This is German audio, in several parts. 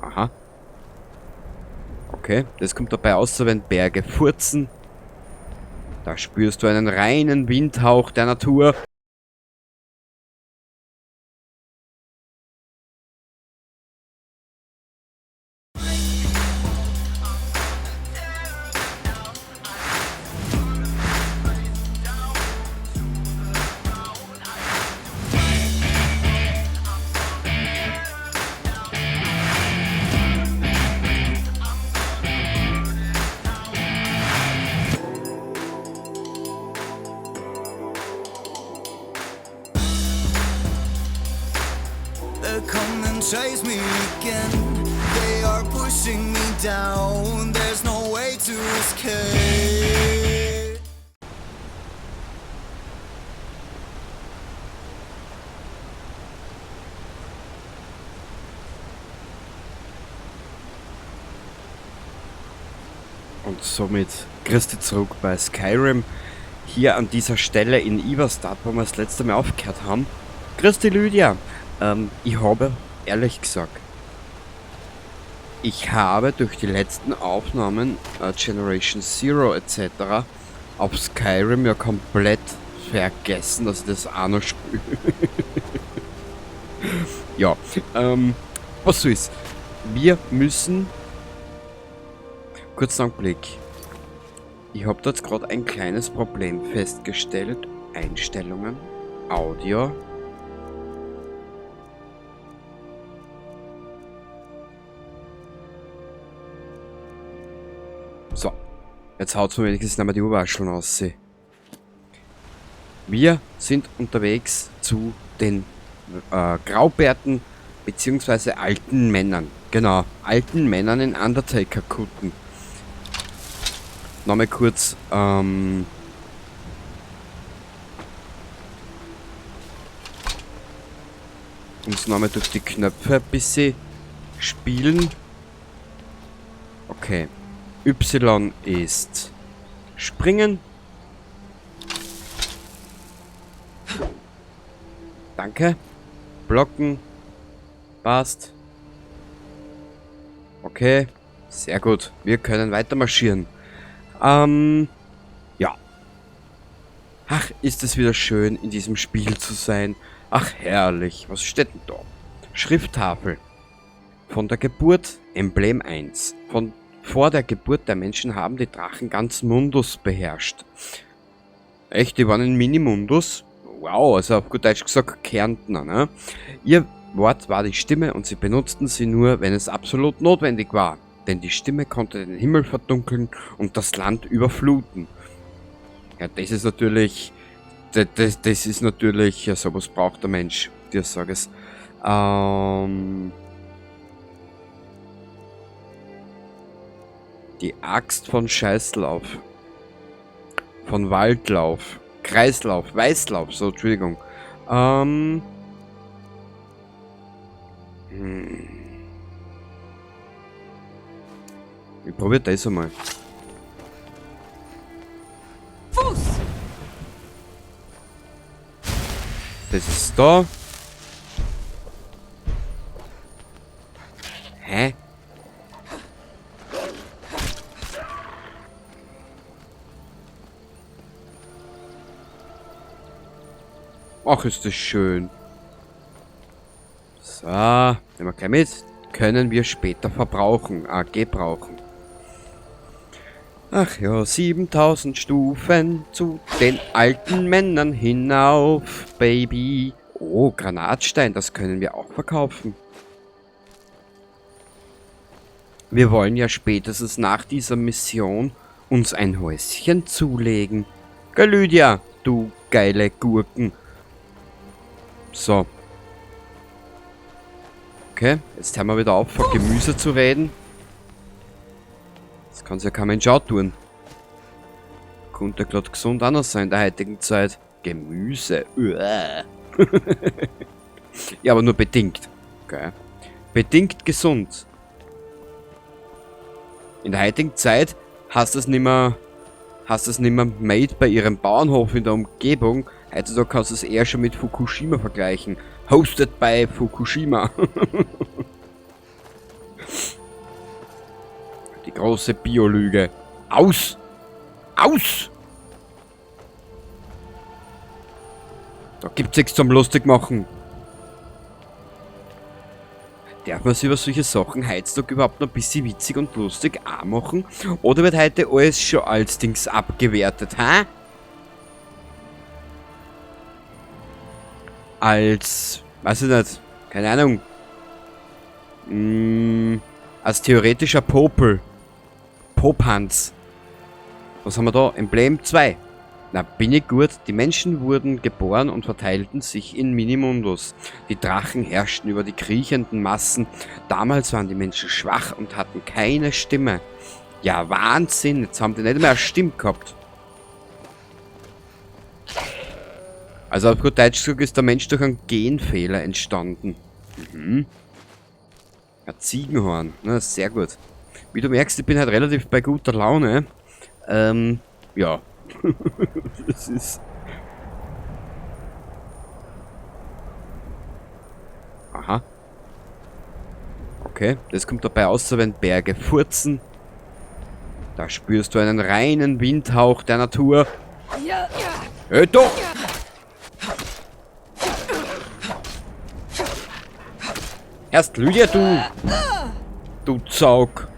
Aha. Okay, das kommt dabei aus, so wenn Berge furzen. Da spürst du einen reinen Windhauch der Natur. They come and chase me again. They are pushing me down. There's no way to escape. Und somit grüß dich zurück bei Skyrim. Hier an dieser Stelle in Ivarstad, wo wir das letzte Mal aufgehört haben. Grüß dich, Lydia. Ich habe, ehrlich gesagt, ich habe durch die letzten Aufnahmen, Generation Zero etc., auf Skyrim ja komplett vergessen, dass ich das auch noch spiele. Ja, was soll's. Wir müssen... Kurzen Augenblick. Ich habe da jetzt gerade ein kleines Problem festgestellt. Einstellungen, Audio. So, jetzt haut es mir wenigstens nicht mehr die Urwascheln aus. Wir sind unterwegs zu den Graubärten bzw. alten Männern. Genau, alten Männern in Undertaker-Kutten. Nochmal kurz, uns nochmal durch die Knöpfe ein bisschen spielen. Okay. Y ist springen. Danke. Blocken. Passt. Okay. Sehr gut. Wir können weiter marschieren. Ja. Ach, ist es wieder schön, in diesem Spiel zu sein. Ach, herrlich. Was steht denn da? Schrifttafel. Von der Geburt, Emblem 1. Vor der Geburt der Menschen haben die Drachen ganz Mundus beherrscht. Echt, die waren ein Minimundus? Wow, also auf gut Deutsch gesagt Kärntner, ne? Ihr Wort war die Stimme und sie benutzten sie nur, wenn es absolut notwendig war. Denn die Stimme konnte den Himmel verdunkeln und das Land überfluten. Ja, das ist natürlich... Das ist natürlich... Ja, sowas braucht der Mensch, dir sag es. Die Axt von Scheißlauf. Von Waldlauf. Kreislauf. Weißlauf. So, Entschuldigung. Ich probiere das einmal. Fuß! Das ist da. Hä? Ach, ist das schön. So, nehmen wir gleich mit. Können wir später verbrauchen. Gebrauchen. Ach ja, 7000 Stufen zu den alten Männern hinauf, Baby. Oh, Granatstein, das können wir auch verkaufen. Wir wollen ja spätestens nach dieser Mission uns ein Häuschen zulegen. Gell, Lydia, du geile Gurken. So. Okay, jetzt hören wir wieder auf, von Gemüse zu reden. Das kann sich ja kein Mensch auch tun. Könnte gerade gesund anders sein in der heutigen Zeit. Gemüse. Ja, aber nur bedingt. Okay. Bedingt gesund. In der heutigen Zeit hast du es nicht mehr made bei ihrem Bauernhof in der Umgebung. Heutzutage kannst du es eher schon mit Fukushima vergleichen. Hosted by Fukushima. Die große Biolüge. Aus! Aus! Da gibt's nichts zum lustig machen. Darf man sich über solche Sachen heutzutage überhaupt noch ein bisschen witzig und lustig auch machen? Oder wird heute alles schon als Dings abgewertet, hä? Als, weiß ich nicht, keine Ahnung, als theoretischer Popel. Popanz. Was haben wir da? Emblem 2. Na, bin ich gut. Die Menschen wurden geboren und verteilten sich in Minimundus. Die Drachen herrschten über die kriechenden Massen. Damals waren die Menschen schwach und hatten keine Stimme. Ja, Wahnsinn. Jetzt haben die nicht mehr eine Stimme gehabt. Also auf gut Deutsch gesagt ist der Mensch durch einen Genfehler entstanden. Mhm. Ein Ziegenhorn. Na, sehr gut. Wie du merkst, ich bin halt relativ bei guter Laune. Ja. Das ist... Aha. Okay, das kommt dabei aus, wenn Berge furzen. Da spürst du einen reinen Windhauch der Natur. Hör doch! Erst Lydia, du Zaug.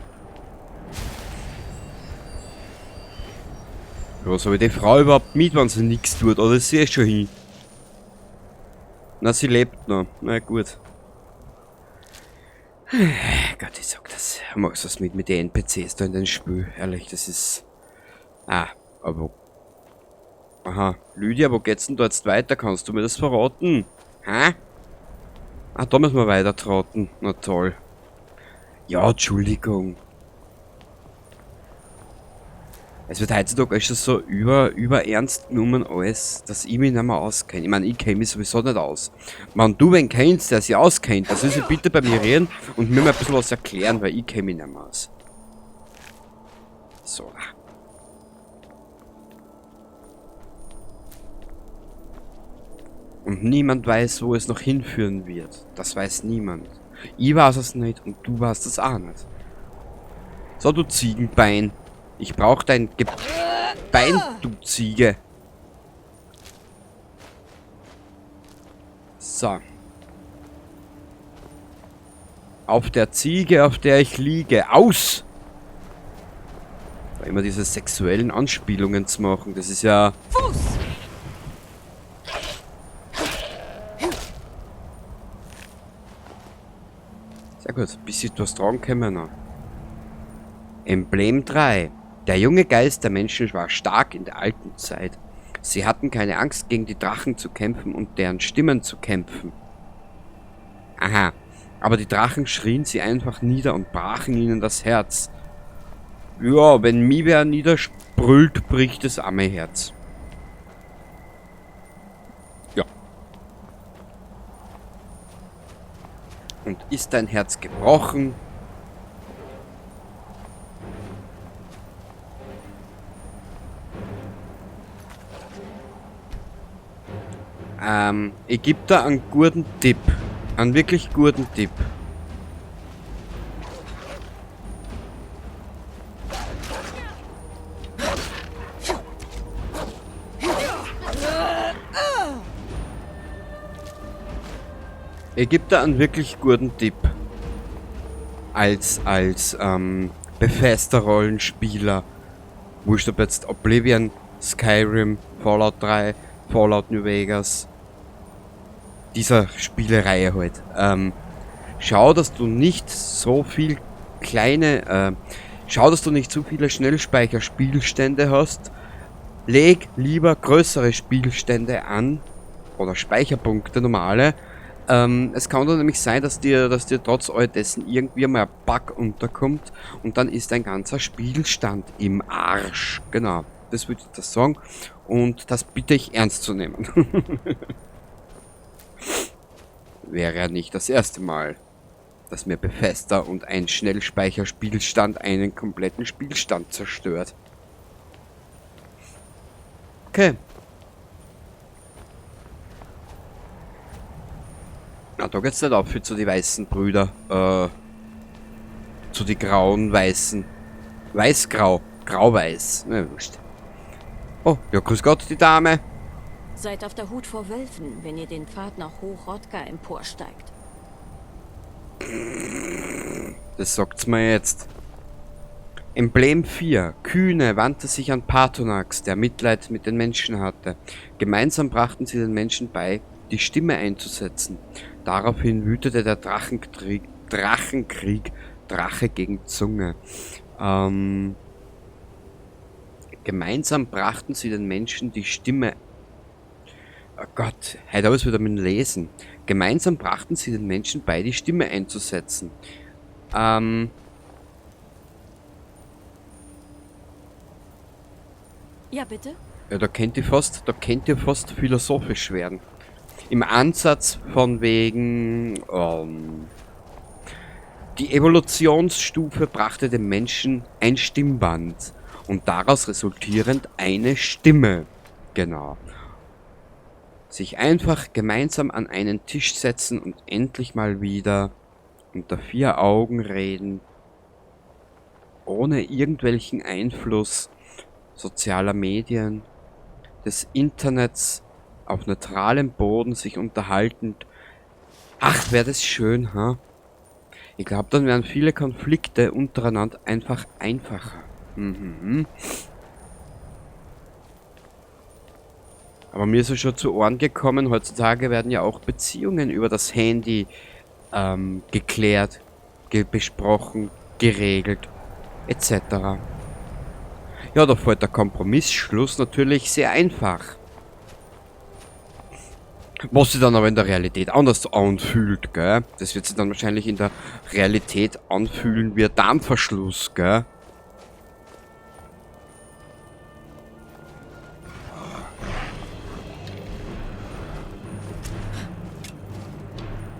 Was habe ich die Frau überhaupt mit, wenn sie nichts tut? Oder ist sie eh schon hin? Na, sie lebt noch. Na gut. Gott, ich sag das. Machst du das mit den NPCs da in den Spiel? Ehrlich, das ist... Ah, aber... Aha, Lydia, wo geht's denn da jetzt weiter? Kannst du mir das verraten? Hä? Ah, da müssen wir weiter trauten. Na toll. Ja, Entschuldigung. Es wird heutzutage schon so über ernst genommen alles, dass ich mich nicht mehr auskenne. Ich meine, ich kenne mich sowieso nicht aus. Wenn du wen kennst, der sich auskennt, dann soll sich bitte bei mir reden und mir mal ein bisschen was erklären, weil ich kenne mich nicht mehr aus. So. Und niemand weiß, wo es noch hinführen wird. Das weiß niemand. Ich weiß es nicht und du weißt es auch nicht. So, du Ziegenbein. Ich brauche dein Bein, du Ziege. So. Auf der Ziege, auf der ich liege. Aus! Da immer diese sexuellen Anspielungen zu machen. Das ist ja... Fuß! Sehr gut. Bis ich etwas tragen können noch. Emblem 3. Der junge Geist der Menschen war stark in der alten Zeit. Sie hatten keine Angst, gegen die Drachen zu kämpfen und deren Stimmen zu kämpfen. Aha, aber die Drachen schrien sie einfach nieder und brachen ihnen das Herz. Ja, wenn mich wer niedersprüht, bricht es am Herz. Ja. Und ist dein Herz gebrochen? Ich gebe da einen guten Tipp. Einen wirklich guten Tipp. Ich gebe da einen wirklich guten Tipp. Als Bethesda-Rollenspieler. Wurscht ob jetzt Oblivion, Skyrim, Fallout 3, Fallout New Vegas. Dieser Spielereihe halt. Schau, dass du nicht so viel schau, dass du nicht zu viele Schnellspeicherspielstände hast. Leg lieber größere Spielstände an. Oder Speicherpunkte, normale. Es kann doch nämlich sein, dass dir trotz all dessen irgendwie mal ein Bug unterkommt. Und dann ist dein ganzer Spielstand im Arsch. Genau, das würde ich das sagen. Und das bitte ich ernst zu nehmen. Wäre ja nicht das erste Mal, dass mir Bethesda und ein Schnellspeicherspielstand einen kompletten Spielstand zerstört. Okay. Na, da geht's nicht auf für zu die weißen Brüder. Zu die grauen Weißen. Weiß-grau. Grau-weiß. Na, wurscht. Oh, ja, grüß Gott, die Dame. Seid auf der Hut vor Wölfen, wenn ihr den Pfad nach Hochrodka emporsteigt. Das sagt's mir jetzt. Emblem 4. Kühne wandte sich an Paarthurnax, der Mitleid mit den Menschen hatte. Gemeinsam brachten sie den Menschen bei, die Stimme einzusetzen. Daraufhin wütete der Drache gegen Zunge. Gemeinsam brachten sie den Menschen die Stimme... Oh Gott, heute habe ich es wieder mit dem Lesen. Gemeinsam brachten sie den Menschen bei, die Stimme einzusetzen. Ja, bitte? Ja, da könnt ihr fast philosophisch werden. Im Ansatz von wegen, die Evolutionsstufe brachte dem Menschen ein Stimmband und daraus resultierend eine Stimme. Genau. Sich einfach gemeinsam an einen Tisch setzen und endlich mal wieder unter 4 Augen reden, ohne irgendwelchen Einfluss sozialer Medien, des Internets, auf neutralem Boden sich unterhaltend. Ach, wäre das schön, ha? Ich glaube, dann wären viele Konflikte untereinander einfach einfacher. Aber mir ist es schon zu Ohren gekommen, heutzutage werden ja auch Beziehungen über das Handy geklärt, besprochen, geregelt, etc. Ja, da fällt der Kompromissschluss natürlich sehr einfach. Was sich dann aber in der Realität anders anfühlt, gell? Das wird sich dann wahrscheinlich in der Realität anfühlen wie ein Darmverschluss, gell?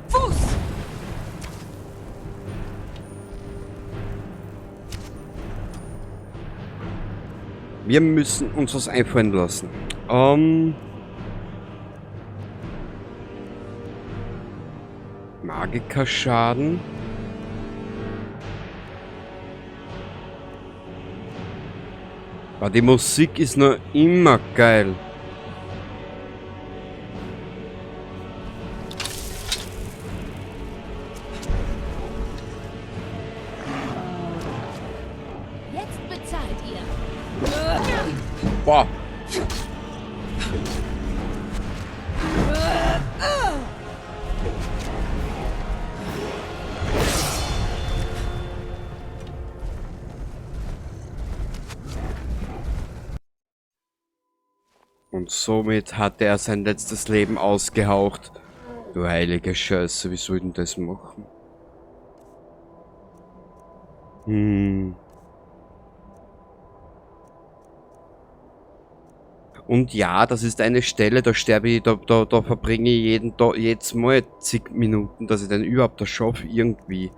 Fuß! Wir müssen uns was einfallen lassen. Magikerschaden. Aber die Musik ist noch immer geil. Jetzt bezahlt ihr. Boah. Und somit hatte er sein letztes Leben ausgehaucht. Du heilige Scheiße, wie soll ich denn das machen? Und ja, das ist eine Stelle, da sterbe ich, da verbringe ich jedes Mal zig Minuten, dass ich den überhaupt da schaffe, irgendwie.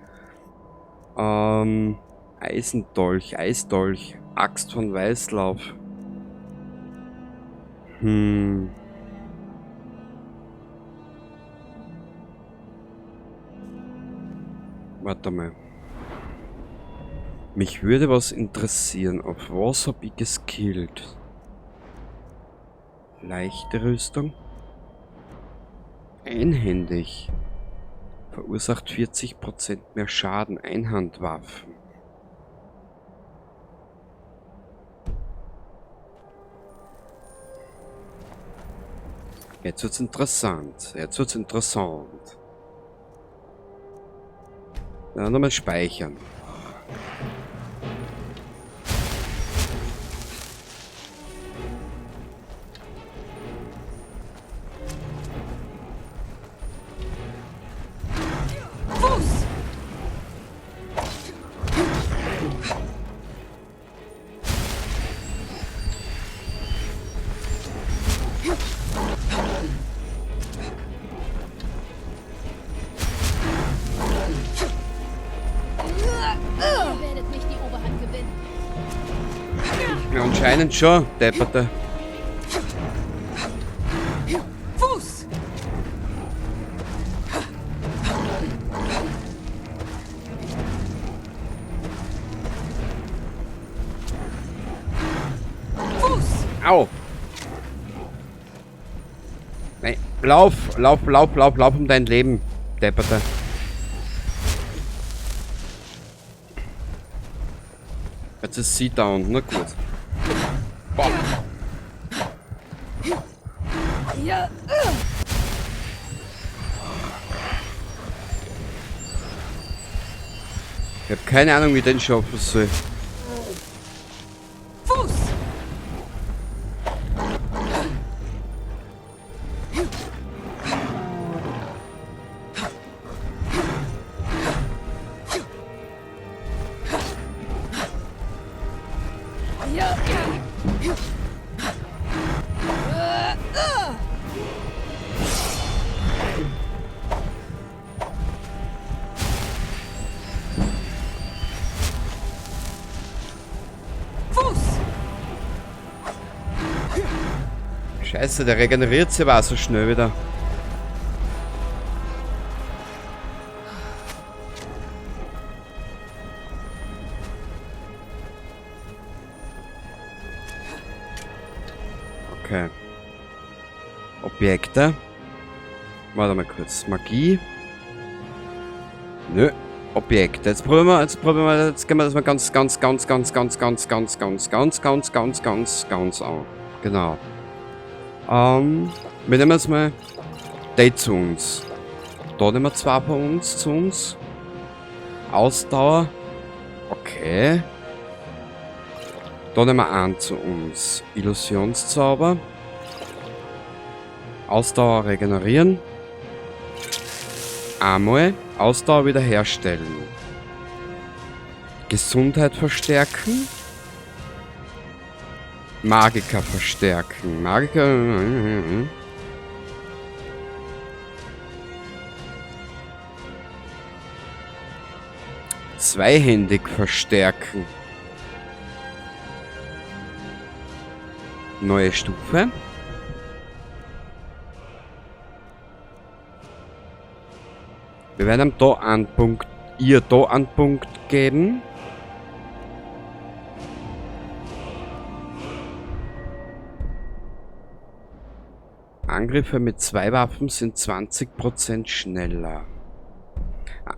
Eisendolch, Eisdolch, Axt von Weißlauf. Warte mal. Mich würde was interessieren, auf was hab ich geskillt? Leichte Rüstung. Einhändig. Verursacht 40% mehr Schaden. Einhandwaffen. Jetzt wird's interessant. Jetzt wird's interessant. Dann nochmal speichern. Fuß! Ihr werdet nicht die Oberhand gewinnen. Ja, anscheinend schon, Depperte. Fuß! Au! Nein, lauf um dein Leben, Depperte. Jetzt ist sie down, na gut. Boah. Ich hab keine Ahnung, wie ich den schaffen soll. Fuß! Scheiße, der regeneriert sich aber auch so schnell wieder. Okay. Objekte. Warte mal kurz. Magie. Nö. Objekte. Jetzt gehen wir das mal ganz an. Genau. Wir nehmen jetzt mal die zu uns. Da nehmen wir zwei von uns zu uns. Ausdauer. Okay. Da nehmen wir einen zu uns. Illusionszauber. Ausdauer regenerieren. Einmal. Ausdauer wiederherstellen. Gesundheit verstärken. Magiker verstärken. Magiker. Zweihändig verstärken. Neue Stufe. Wir werden ihm da einen Punkt, ihr da einen Punkt geben. Angriffe mit 2 Waffen sind 20% schneller.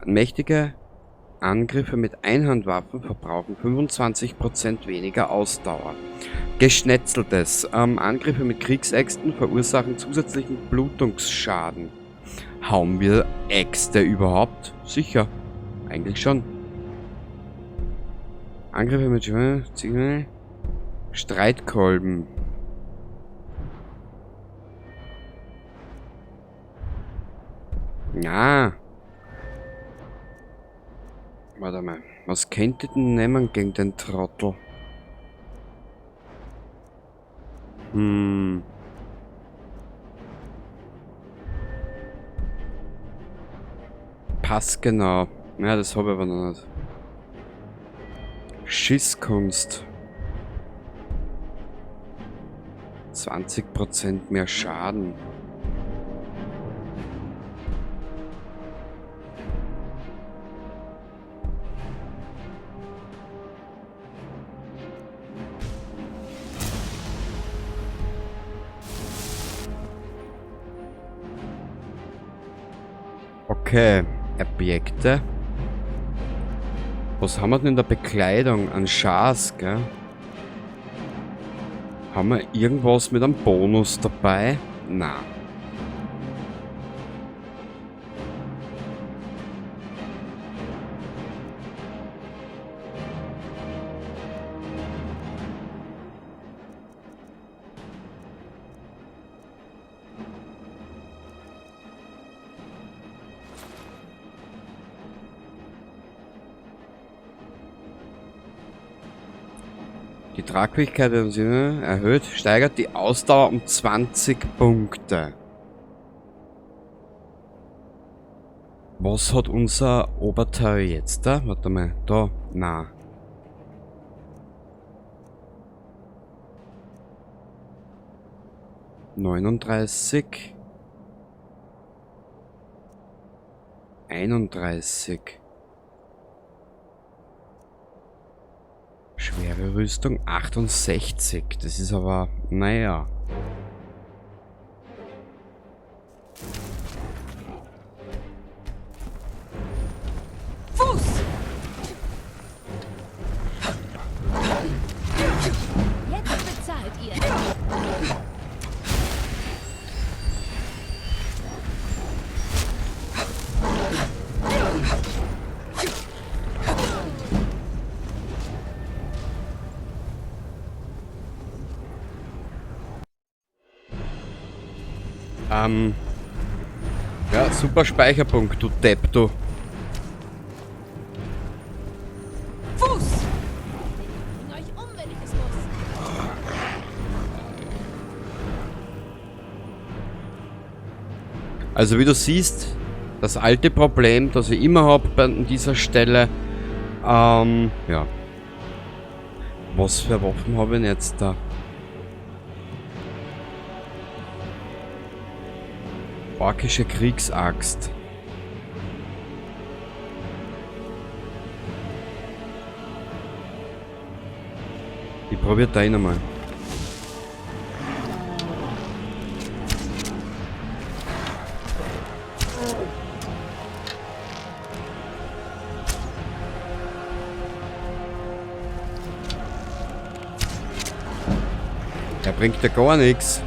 Mächtige Angriffe mit Einhandwaffen verbrauchen 25% weniger Ausdauer. Geschnetzeltes. Angriffe mit Kriegsäxten verursachen zusätzlichen Blutungsschaden. Haben wir Äxte überhaupt? Sicher. Eigentlich schon. Angriffe mit Ziegel. Streitkolben. Ja. Warte mal. Was könnte denn nehmen gegen den Trottel? Passgenau. Ja, das habe ich aber noch nicht. Schisskunst. 20% mehr Schaden. Okay, Objekte. Was haben wir denn in der Bekleidung? An Schars, gell? Haben wir irgendwas mit einem Bonus dabei? Nein. Die Tragfähigkeit erhöht, steigert die Ausdauer um 20 Punkte. Was hat unser Oberteil jetzt da? Warte mal, da, na. ...39... ...31... Schwere Rüstung 68. Das ist aber Naja. Fuß! Jetzt bezahlt ihr. Ja, super Speicherpunkt, du Depp, du. Fuß! Bring euch um, wenn ich es muss. Also wie du siehst, das alte Problem, das ich immer habe an dieser Stelle, ja. Was für Waffen habe ich denn jetzt da? Orkische Kriegsaxt. Ich probiere deine mal. Er bringt ja gar nichts.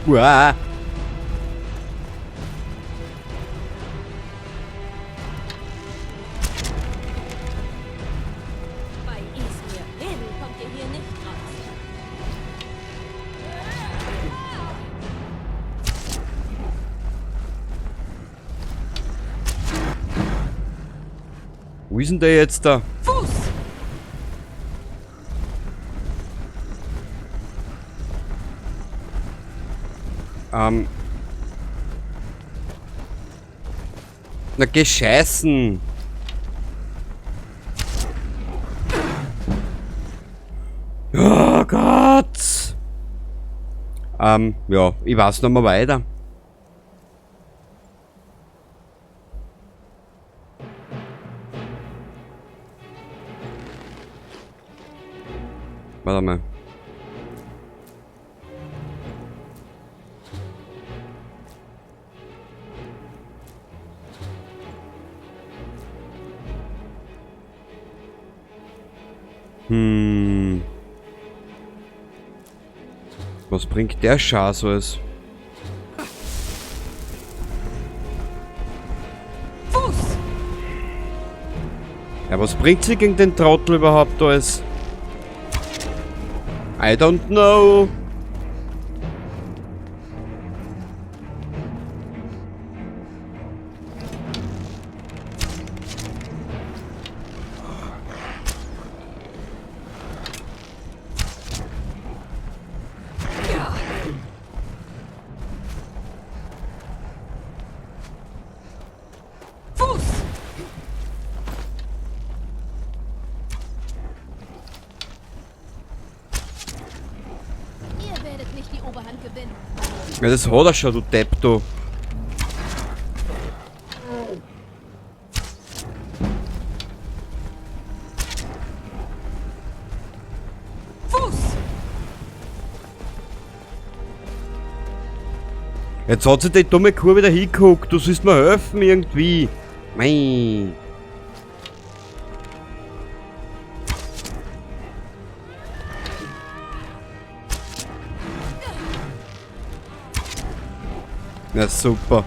Uah. Bei Ismir reden kommt ihr hier nicht raus. Wo ist denn der jetzt da? Fuß! Na, gescheißen. Oh Gott. Ja, ich weiß noch mal weiter. Warte mal. Was bringt der Schatz alles? Fuß! Ja, was bringt sie gegen den Trottel überhaupt alles? I don't know. Fuß! Ihr werdet nicht die Oberhand gewinnen. Ja, das hat er schon, du Depp, du. Fuß! Jetzt hat sich die dumme Kuh wieder hingeguckt. Du sollst mir helfen irgendwie. Mei. Ja, super.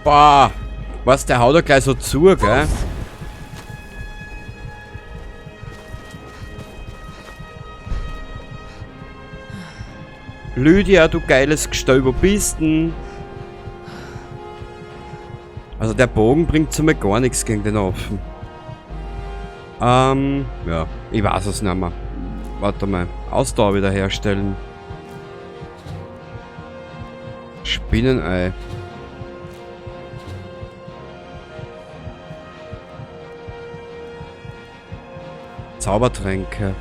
Boah. Was, der haut ja gleich so zu, gell? Lydia, du geiles Gestell, wo bist denn? Also der Bogen bringt zu mir gar nichts gegen den Affen. Ja, ich weiß es nicht mehr. Warte mal. Ausdauer wiederherstellen. Spinnenei. Zaubertränke.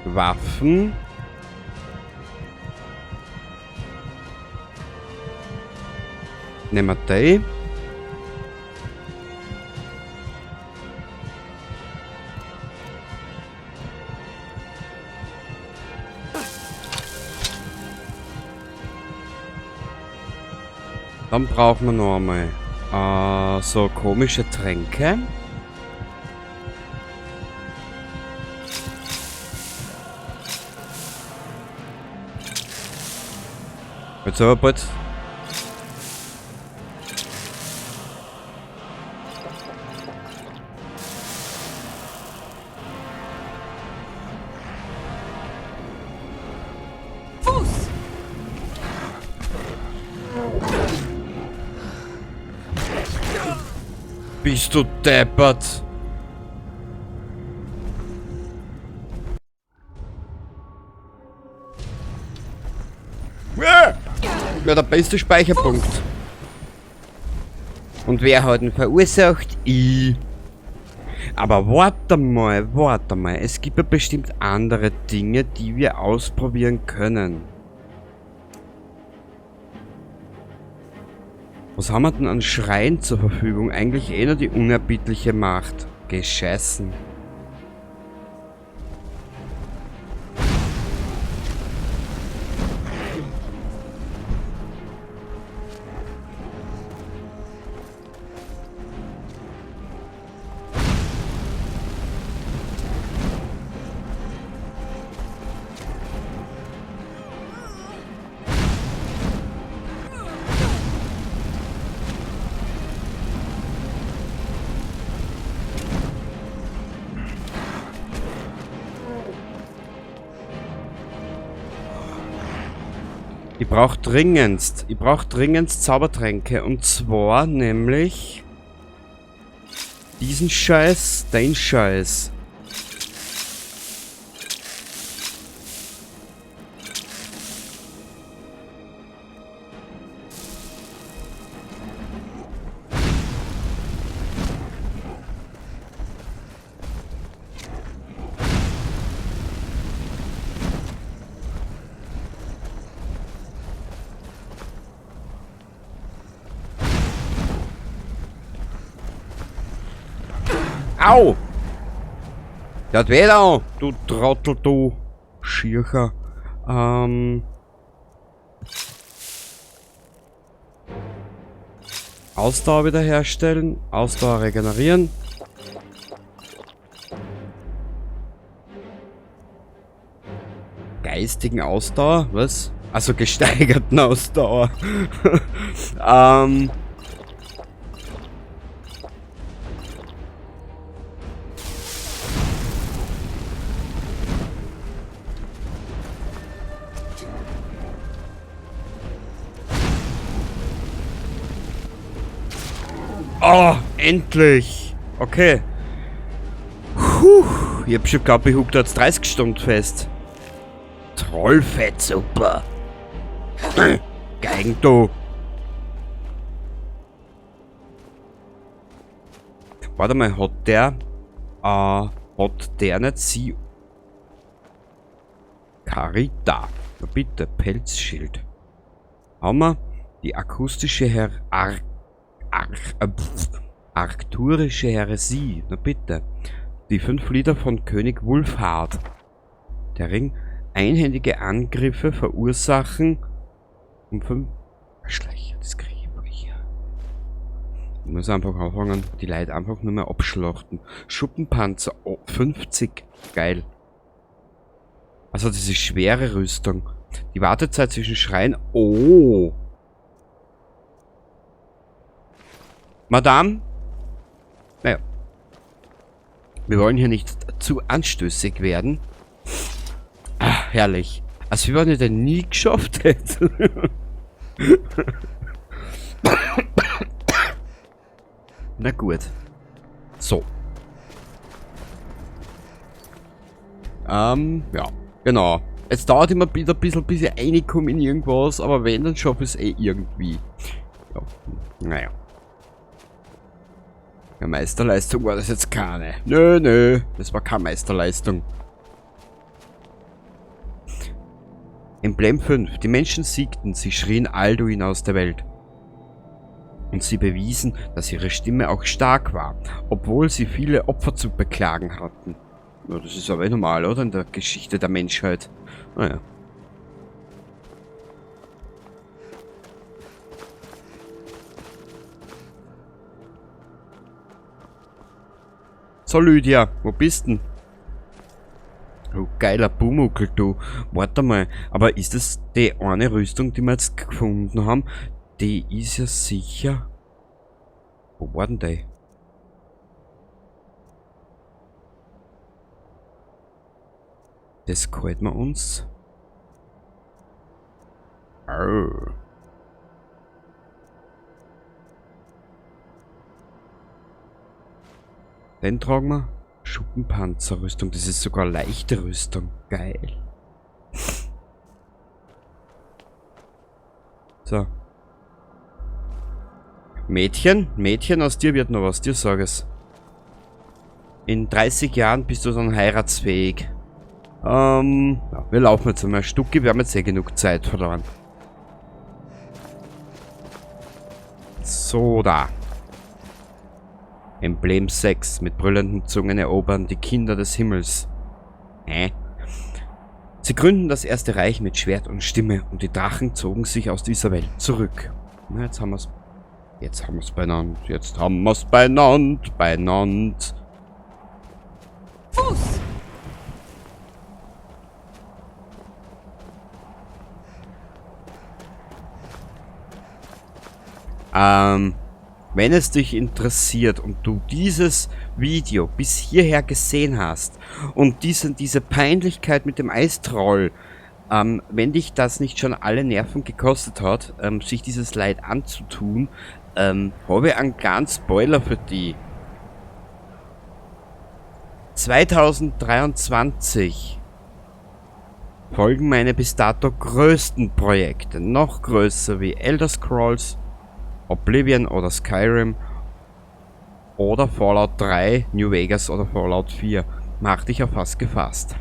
Waffen. Nehmen wir die. Dann brauchen wir noch einmal so komische Tränke. Jetzt aber bald. Fuß! Bist du deppert? Ja, der beste Speicherpunkt. Und wer hat ihn verursacht? Ich. Aber warte mal. Es gibt ja bestimmt andere Dinge, die wir ausprobieren können. Was haben wir denn an Schreien zur Verfügung? Eigentlich eh nur die unerbittliche Macht. Gescheißen. Ich brauche dringendst Zaubertränke. Und zwar nämlich diesen Scheiß, den Scheiß. Au! Der hat weh da, du Trottel, du Schircher. Ausdauer wiederherstellen, Ausdauer regenerieren. Geistigen Ausdauer? Was? Also gesteigerten Ausdauer. Oh, endlich! Okay. Puh, ich hab schon geglaubt, ich huck da jetzt 30 Stunden fest. Trollfett, super. Geigen, du. Warte mal, hat der nicht sie... Carita. Na bitte, Pelzschild. Haben wir die akustische Arcturische Häresie. Na bitte. Die 5 Lieder von König Wulfhart. Der Ring. Einhändige Angriffe verursachen um 5... Schleicher, das kriege ich wohl hier. Ich muss einfach anfangen, die Leute einfach nur mehr abschlachten. Schuppenpanzer, oh, 50. Geil. Also diese schwere Rüstung. Die Wartezeit zwischen Schreien. Oh. Madame? Naja. Wir wollen hier nicht zu anstößig werden. Ah, herrlich. Als wenn ich den nie geschafft hätte. Na gut. So. Ja, genau. Es dauert immer wieder ein bisschen, bis ich reinkomme in irgendwas, aber wenn, dann schaffe ich es eh irgendwie. Ja, naja. Ja, Meisterleistung war das jetzt keine. Nö, das war keine Meisterleistung. Emblem 5. Die Menschen siegten, sie schrien Alduin aus der Welt. Und sie bewiesen, dass ihre Stimme auch stark war, obwohl sie viele Opfer zu beklagen hatten. Ja, das ist aber normal, oder? In der Geschichte der Menschheit. Naja. So, Lydia, wo bist denn? Oh, geiler Pumuckl, du. Warte mal, aber ist das die eine Rüstung, die wir jetzt gefunden haben? Die ist ja sicher... Wo war denn die? Das gefällt mir uns. Arr. Den tragen wir. Schuppenpanzerrüstung. Das ist sogar leichte Rüstung. Geil. So. Mädchen, aus dir wird noch was. Dir sag es. In 30 Jahren bist du dann heiratsfähig. Ja, wir laufen jetzt einmal ein Stück. Wir haben jetzt eh genug Zeit verloren. So, da. Emblem 6. Mit brüllenden Zungen erobern die Kinder des Himmels. Sie gründen das Erste Reich mit Schwert und Stimme und die Drachen zogen sich aus dieser Welt zurück. Na, jetzt haben wir's. Jetzt haben wir's beieinander. Fuß! Wenn es dich interessiert und du dieses Video bis hierher gesehen hast und diese Peinlichkeit mit dem Eistroll, wenn dich das nicht schon alle Nerven gekostet hat, sich dieses Leid anzutun, habe ich einen kleinen Spoiler für die. 2023 folgen meine bis dato größten Projekte, noch größer wie Elder Scrolls, Oblivion oder Skyrim oder Fallout 3, New Vegas oder Fallout 4. Mach dich auf was gefasst.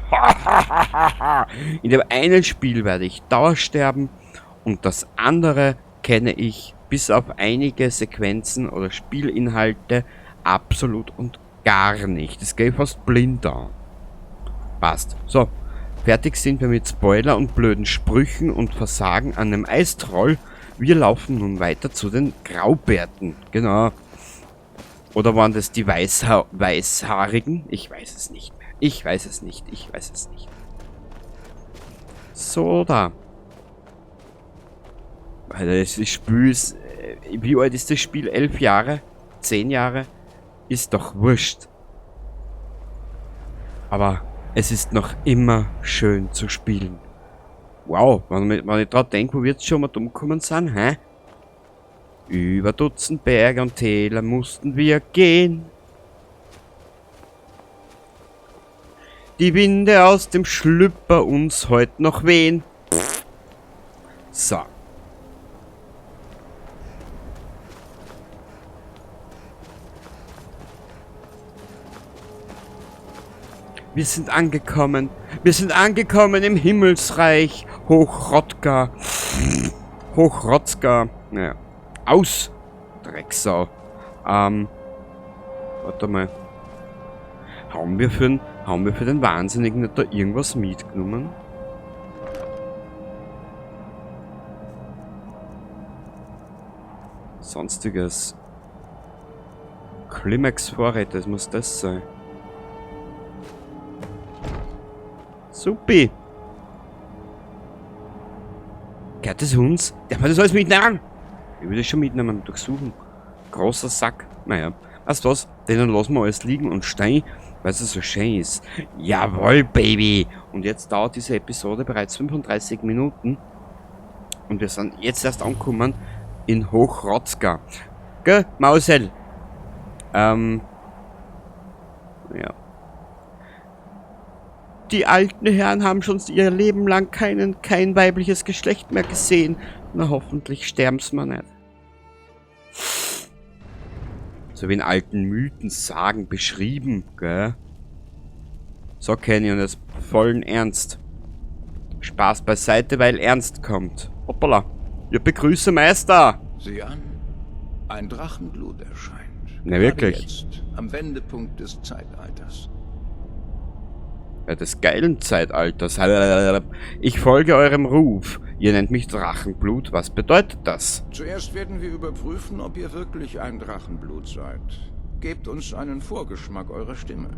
In dem einen Spiel werde ich dauersterben und das andere kenne ich bis auf einige Sequenzen oder Spielinhalte absolut und gar nicht. Das geht fast blind an. Passt. So, fertig sind wir mit Spoiler und blöden Sprüchen und Versagen an einem Eistroll. Wir laufen nun weiter zu den Graubärten. Genau. Oder waren das die Weißhaarigen? Ich weiß es nicht mehr. Ich weiß es nicht. So, da. Alter, das Spiel ist... Wie alt ist das Spiel? 11 Jahre? 10 Jahre? Ist doch wurscht. Aber es ist noch immer schön zu spielen. Wow, wenn ich dran denke, wo wir jetzt schon mal umgekommen sind, hä? Über Dutzend Berge und Täler mussten wir gehen. Die Winde aus dem Schlüpper uns heut noch wehen. So. Wir sind angekommen im Himmelsreich. Hochrotka. Naja. Aus! Drecksau. Warte mal. Haben wir für den Wahnsinnigen nicht da irgendwas mitgenommen? Sonstiges. Climax-Vorräte, das muss das sein. Supi! Gehört das uns? Darf man das alles mitnehmen? Ich würde das schon mitnehmen, durchsuchen. Großer Sack. Naja, weißt du was? Den lassen wir alles liegen und stehen weil es so schön ist. Jawohl, Baby! Und jetzt dauert diese Episode bereits 35 Minuten. Und wir sind jetzt erst angekommen in Hochrotzka. Gell, Mausel? Ja. Die alten Herren haben schon ihr Leben lang kein weibliches Geschlecht mehr gesehen. Na, hoffentlich sterben's mal nicht. So wie in alten Mythen, Sagen beschrieben, gell? So, Kenny, und jetzt vollen Ernst. Spaß beiseite, weil Ernst kommt. Hoppala. Wir begrüßen Meister. Sieh an. Ein Drachenblut erscheint. Na, wirklich? Gerade jetzt, am Wendepunkt des Zeitalters. Ja, des geilen Zeitalters. Ich folge eurem Ruf. Ihr nennt mich Drachenblut. Was bedeutet das? Zuerst werden wir überprüfen, ob ihr wirklich ein Drachenblut seid. Gebt uns einen Vorgeschmack eurer Stimme.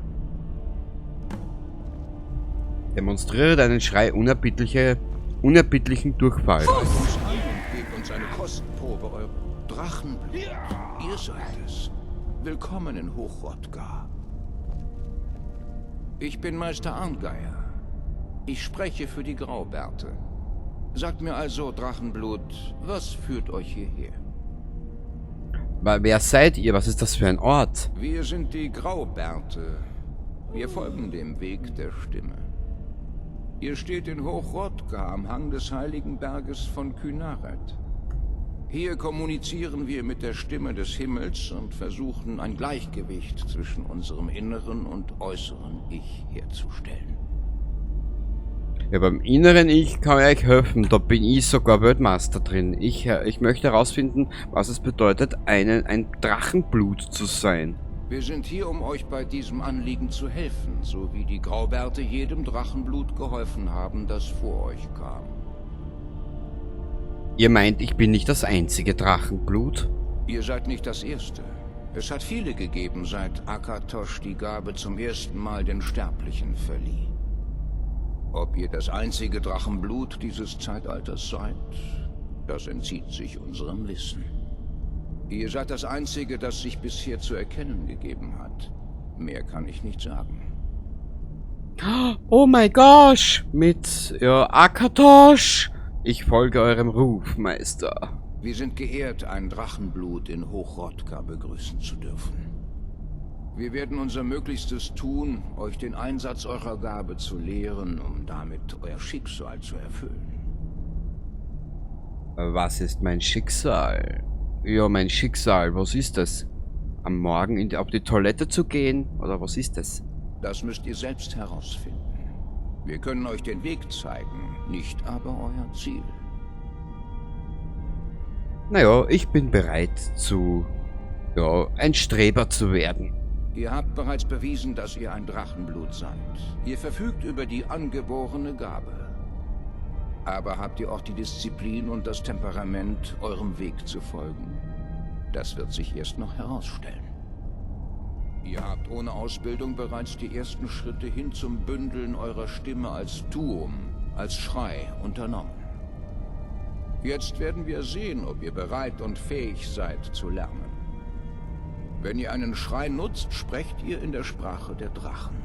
Demonstriere deinen Schrei unerbittlichen Durchfall. Schreibt uns an und gebt uns eine Kostprobe eurer Drachenblut. Ihr seid es. Willkommen in Hochrotka. Ich bin Meister Arngeier. Ich spreche für die Graubärte. Sagt mir also, Drachenblut, was führt euch hierher? Wer seid ihr? Was ist das für ein Ort? Wir sind die Graubärte. Wir folgen dem Weg der Stimme. Ihr steht in Hochrotka am Hang des heiligen Berges von Kynaret. Hier kommunizieren wir mit der Stimme des Himmels und versuchen ein Gleichgewicht zwischen unserem inneren und äußeren Ich herzustellen. Ja, beim inneren Ich kann ich euch helfen. Da bin ich sogar Weltmeister drin. Ich möchte herausfinden, was es bedeutet, ein Drachenblut zu sein. Wir sind hier, um euch bei diesem Anliegen zu helfen, so wie die Graubärte jedem Drachenblut geholfen haben, das vor euch kam. Ihr meint, ich bin nicht das einzige Drachenblut? Ihr seid nicht das Erste. Es hat viele gegeben, seit Akatosh die Gabe zum ersten Mal den Sterblichen verlieh. Ob ihr das einzige Drachenblut dieses Zeitalters seid, das entzieht sich unserem Wissen. Ihr seid das Einzige, das sich bisher zu erkennen gegeben hat. Mehr kann ich nicht sagen. Oh mein Gott! Mit Akatosh! Ich folge eurem Ruf, Meister. Wir sind geehrt, ein Drachenblut in Hochrotka begrüßen zu dürfen. Wir werden unser Möglichstes tun, euch den Einsatz eurer Gabe zu lehren, um damit euer Schicksal zu erfüllen. Was ist mein Schicksal? Ja, mein Schicksal, was ist das? Am Morgen auf die Toilette zu gehen? Oder was ist das? Das müsst ihr selbst herausfinden. Wir können euch den Weg zeigen, nicht aber euer Ziel. Naja, ich bin bereit ein Streber zu werden. Ihr habt bereits bewiesen, dass ihr ein Drachenblut seid. Ihr verfügt über die angeborene Gabe. Aber habt ihr auch die Disziplin und das Temperament, eurem Weg zu folgen? Das wird sich erst noch herausstellen. Ihr habt ohne Ausbildung bereits die ersten Schritte hin zum Bündeln eurer Stimme als Tuum, als Schrei unternommen. Jetzt werden wir sehen, ob ihr bereit und fähig seid zu lernen. Wenn ihr einen Schrei nutzt, sprecht ihr in der Sprache der Drachen.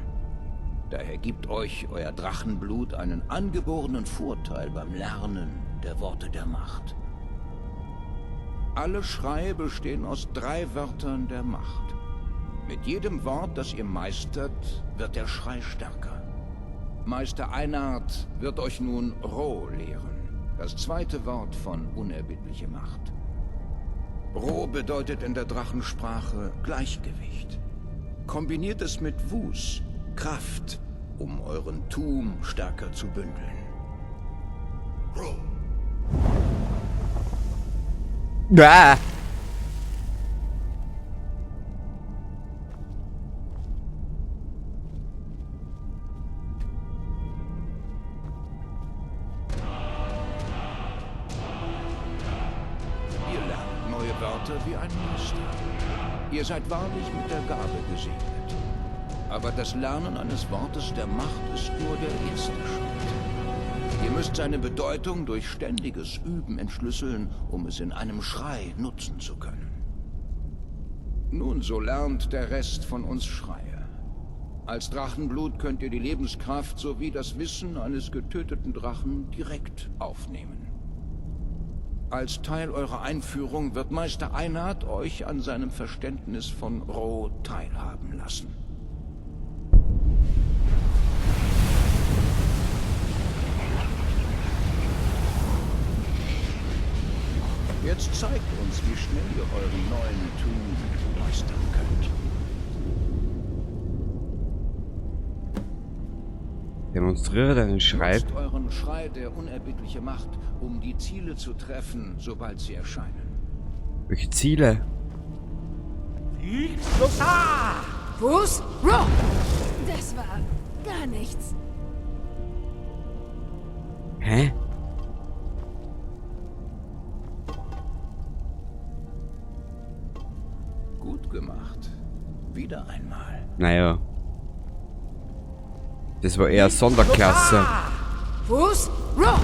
Daher gibt euch euer Drachenblut einen angeborenen Vorteil beim Lernen der Worte der Macht. Alle Schreie bestehen aus 3 Wörtern der Macht. Mit jedem Wort, das ihr meistert, wird der Schrei stärker. Meister Einard wird euch nun Ro lehren, das 2. Wort von unerbittliche Macht. Ro bedeutet in der Drachensprache Gleichgewicht. Kombiniert es mit Wus, Kraft, um euren Tuum stärker zu bündeln. Ro. Ah! Ihr lernt neue Wörter wie ein Meister. Ihr seid wahrlich mit der Gabe gesegnet. Aber das Lernen eines Wortes der Macht ist nur der erste Schritt. Ihr müsst seine Bedeutung durch ständiges Üben entschlüsseln, um es in einem Schrei nutzen zu können. Nun, so lernt der Rest von uns Schreie. Als Drachenblut könnt ihr die Lebenskraft sowie das Wissen eines getöteten Drachen direkt aufnehmen. Als Teil eurer Einführung wird Meister Einhard euch an seinem Verständnis von Ro teilhaben lassen. Jetzt zeigt uns, wie schnell ihr euren neuen Tun meistern könnt. Demonstriere deinen Schrei. Nutzt euren Schrei der unerbittliche Macht, um die Ziele zu treffen, sobald sie erscheinen. Welche Ziele? Fuß, Rock! Das war gar nichts. Hä? Gut gemacht. Wieder einmal. Naja. Das war eher Sonderklasse. Fuß, Rock!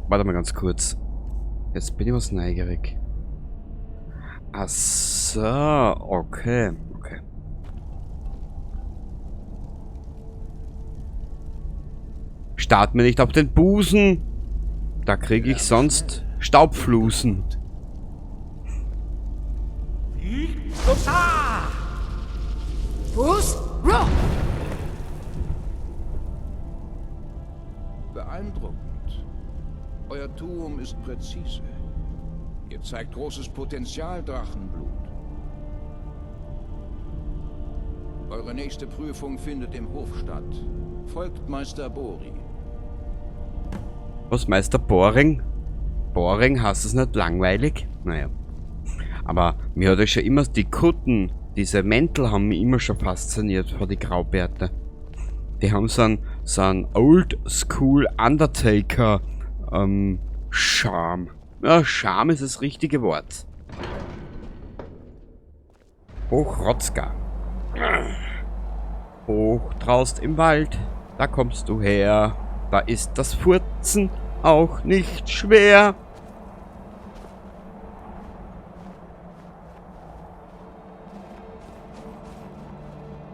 Warte mal ganz kurz. Jetzt bin ich was neugierig. Ach so, okay. Okay. Start mir nicht auf den Busen. Da kriege ich sonst Staubflusen. Fuß, Rock! Beeindruckend. Euer Tuum ist präzise. Ihr zeigt großes Potenzial, Drachenblut. Eure nächste Prüfung findet im Hof statt. Folgt Meister Bori. Was, Meister Boring? Boring, hast es nicht langweilig? Naja. Aber mir hat ja schon immer die Kutten, diese Mäntel haben mich immer schon fasziniert vor die Graubärte. Die haben so einen Old School Undertaker Charme. Ja, Charme ist das richtige Wort. Hochrotzka. Hoch draust im Wald, da kommst du her. Da ist das Furzen auch nicht schwer.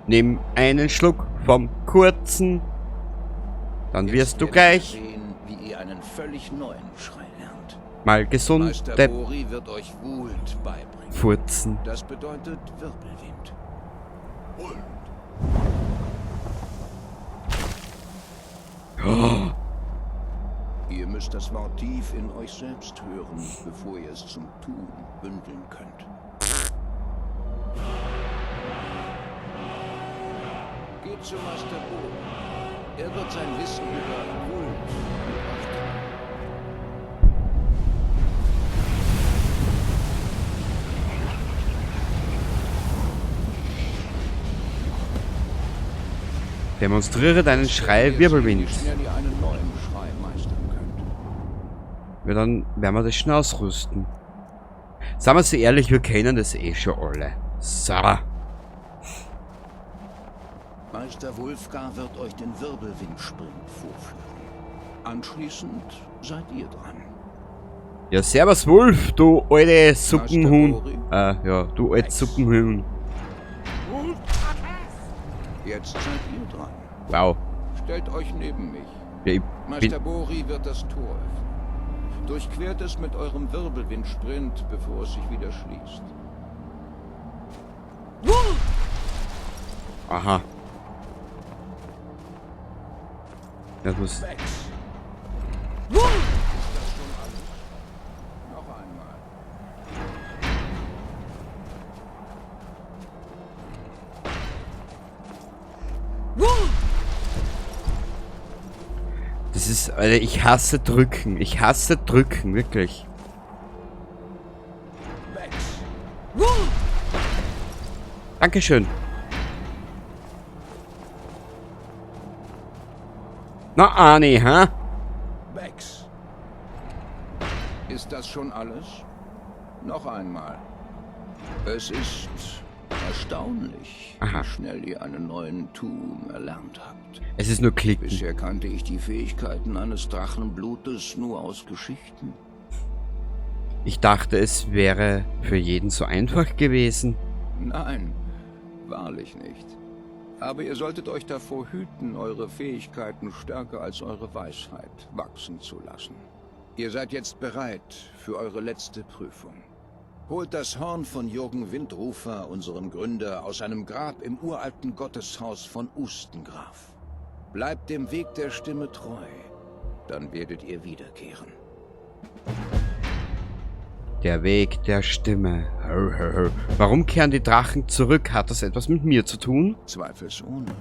Nimm einen Schluck vom kurzen, dann wirst du gleich sehen, wie ihr einen völlig neuen Schrei lernt. mal gesund Meister Bori wird euch Wult beibringen. furzen. Das bedeutet Wirbelwind. Oh, Ihr müsst das Wort tief in euch selbst hören, bevor ihr es zum Tun bündeln könnt. Geht zu Meister Bori. Er wird sein Wissen über Wult mit euch teilen. demonstriere deinen Schrei Wirbelwind. Wie schnell ihr einen neuen Schrei meistern könnt. Ja, dann werden wir das schon ausrüsten. Sagen wir so ehrlich, wir kennen das eh schon alle. So. Meister Wulfgar wird euch den Wirbelwindsprint vorführen. Anschließend seid ihr dran. Ja, servus Wolf, du alte Suppenhuhn. Bori? Ja, du alte Suppenhuhn. Jetzt seid ihr dran. Wow. Stellt euch neben mich. Ja, ich Meister bin... Bori wird das Tor öffnen. Durchquert es mit eurem Wirbelwindsprint, bevor es sich wieder schließt. Aha. Das muss... Vex. Ist das schon alles? Noch einmal. Das ist... Alter, ich hasse drücken. Ich hasse drücken, wirklich. Vex. Dankeschön. Na, Arnie, hä? Vex. Ist das schon alles? Noch einmal. Es ist erstaunlich, Aha. wie schnell ihr einen neuen Tuum erlernt habt. Es ist nur Klicken. Bisher kannte ich die Fähigkeiten eines Drachenblutes nur aus Geschichten. Ich dachte, es wäre für jeden so einfach gewesen. Nein, Wahrlich nicht. Aber ihr solltet euch davor hüten, eure Fähigkeiten stärker als eure Weisheit wachsen zu lassen. Ihr seid jetzt bereit für eure letzte Prüfung. Holt das Horn von Jürgen Windrufer, unserem Gründer, aus seinem Grab im uralten Gotteshaus von Ustengraf. Bleibt dem Weg der Stimme treu, dann werdet ihr wiederkehren. Der Weg der Stimme. Warum kehren die Drachen zurück? Hat das etwas mit mir zu tun? Zweifelsohne.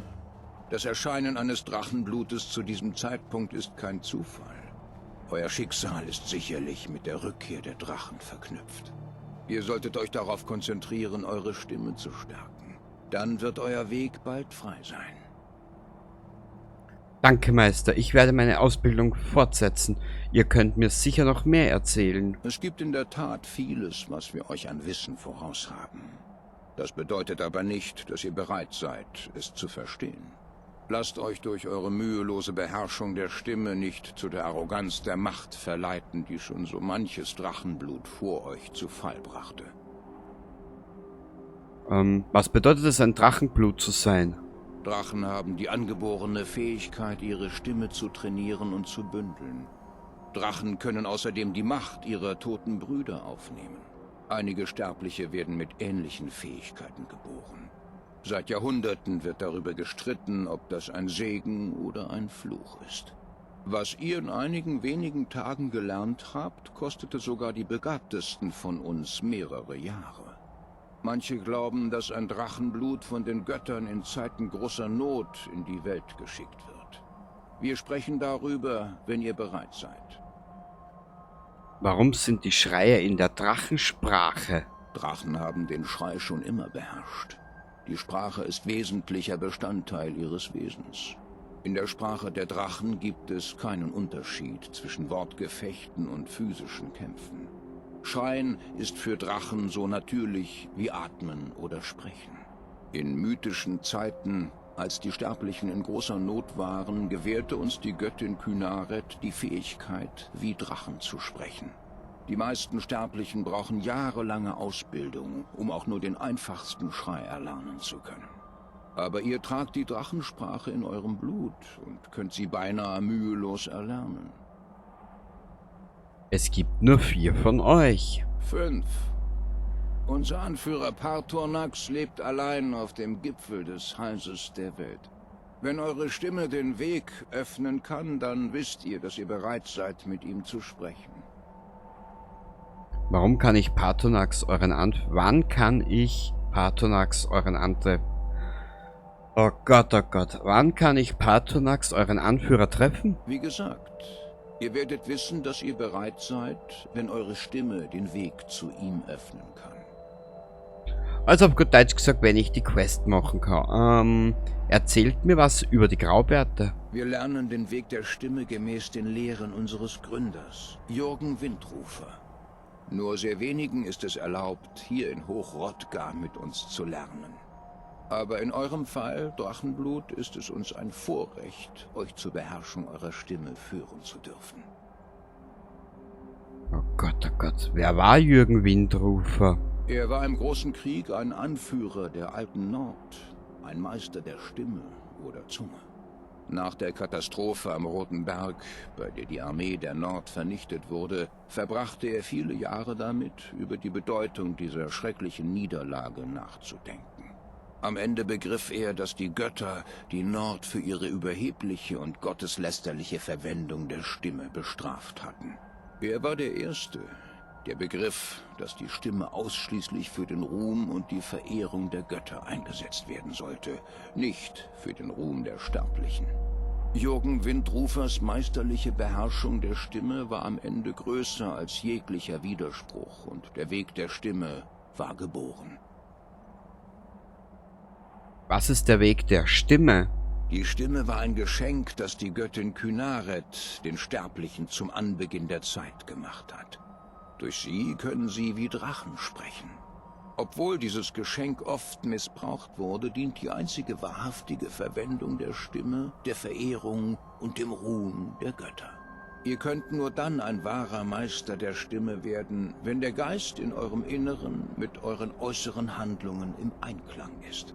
Das Erscheinen eines Drachenblutes zu diesem Zeitpunkt ist kein Zufall. Euer Schicksal ist sicherlich mit der Rückkehr der Drachen verknüpft. Ihr solltet euch darauf konzentrieren, eure Stimme zu stärken. Dann wird euer Weg bald frei sein. Danke, Meister. Ich werde meine Ausbildung fortsetzen. Ihr könnt mir sicher noch mehr erzählen. Es gibt in der Tat vieles, was wir euch an Wissen voraus haben. Das bedeutet aber nicht, dass ihr bereit seid, es zu verstehen. Lasst euch durch eure mühelose Beherrschung der Stimme nicht zu der Arroganz der Macht verleiten, die schon so manches Drachenblut vor euch zu Fall brachte. Was bedeutet es, ein Drachenblut zu sein? Drachen haben die angeborene Fähigkeit, ihre Stimme zu trainieren und zu bündeln. Drachen können außerdem die Macht ihrer toten Brüder aufnehmen. Einige Sterbliche werden mit ähnlichen Fähigkeiten geboren. Seit Jahrhunderten wird darüber gestritten, ob das ein Segen oder ein Fluch ist. Was ihr in einigen wenigen Tagen gelernt habt, kostete sogar die Begabtesten von uns mehrere Jahre. Manche glauben, dass ein Drachenblut von den Göttern in Zeiten großer Not in die Welt geschickt wird. Wir sprechen darüber, wenn ihr bereit seid. Warum sind die Schreie in der Drachensprache? Drachen haben den Schrei schon immer beherrscht. Die Sprache ist wesentlicher Bestandteil ihres Wesens. In der Sprache der Drachen gibt es keinen Unterschied zwischen Wortgefechten und physischen Kämpfen. Schreien ist für Drachen so natürlich wie Atmen oder Sprechen. In mythischen Zeiten, als die Sterblichen in großer Not waren, gewährte uns die Göttin Kynaret die Fähigkeit, wie Drachen zu sprechen. Die meisten Sterblichen brauchen jahrelange Ausbildung, um auch nur den einfachsten Schrei erlernen zu können. Aber ihr tragt die Drachensprache in eurem Blut und könnt sie beinahe mühelos erlernen. Es gibt nur 4 von euch. 5. Unser Anführer Paarthurnax lebt allein auf dem Gipfel des Halses der Welt. Wenn eure Stimme den Weg öffnen kann, dann wisst ihr, dass ihr bereit seid, mit ihm zu sprechen. Wann kann ich Paarthurnax euren Oh Gott, wann kann ich Paarthurnax euren Anführer treffen? Wie gesagt, ihr werdet wissen, dass ihr bereit seid, wenn eure Stimme den Weg zu ihm öffnen kann. Also auf gut Deutsch gesagt, wenn ich die Quest machen kann. Erzählt mir was über die Graubärte. Wir lernen den Weg der Stimme gemäß den Lehren unseres Gründers, Jürgen Windrufer. Nur sehr wenigen ist es erlaubt, hier in Hochrodgar mit uns zu lernen. Aber in eurem Fall, Drachenblut, ist es uns ein Vorrecht, euch zur Beherrschung eurer Stimme führen zu dürfen. Oh Gott, wer war Jürgen Windrufer? Er war im Großen Krieg ein Anführer der alten Nord, ein Meister der Stimme oder Zunge. Nach der Katastrophe am Roten Berg, bei der die Armee der Nord vernichtet wurde, verbrachte er viele Jahre damit, über die Bedeutung dieser schrecklichen Niederlage nachzudenken. Am Ende begriff er, dass die Götter die Nord für ihre überhebliche und gotteslästerliche Verwendung der Stimme bestraft hatten. Er war der Erste, der begriff, dass die Stimme ausschließlich für den Ruhm und die Verehrung der Götter eingesetzt werden sollte, nicht für den Ruhm der Sterblichen. Jürgen Windrufers meisterliche Beherrschung der Stimme war am Ende größer als jeglicher Widerspruch und der Weg der Stimme war geboren. Was ist der Weg der Stimme? Die Stimme war ein Geschenk, das die Göttin Kynaret den Sterblichen zum Anbeginn der Zeit gemacht hat. Durch sie können sie wie Drachen sprechen. Obwohl dieses Geschenk oft missbraucht wurde, dient die einzige wahrhaftige Verwendung der Stimme der Verehrung und dem Ruhm der Götter. Ihr könnt nur dann ein wahrer Meister der Stimme werden, wenn der Geist in eurem Inneren mit euren äußeren Handlungen im Einklang ist.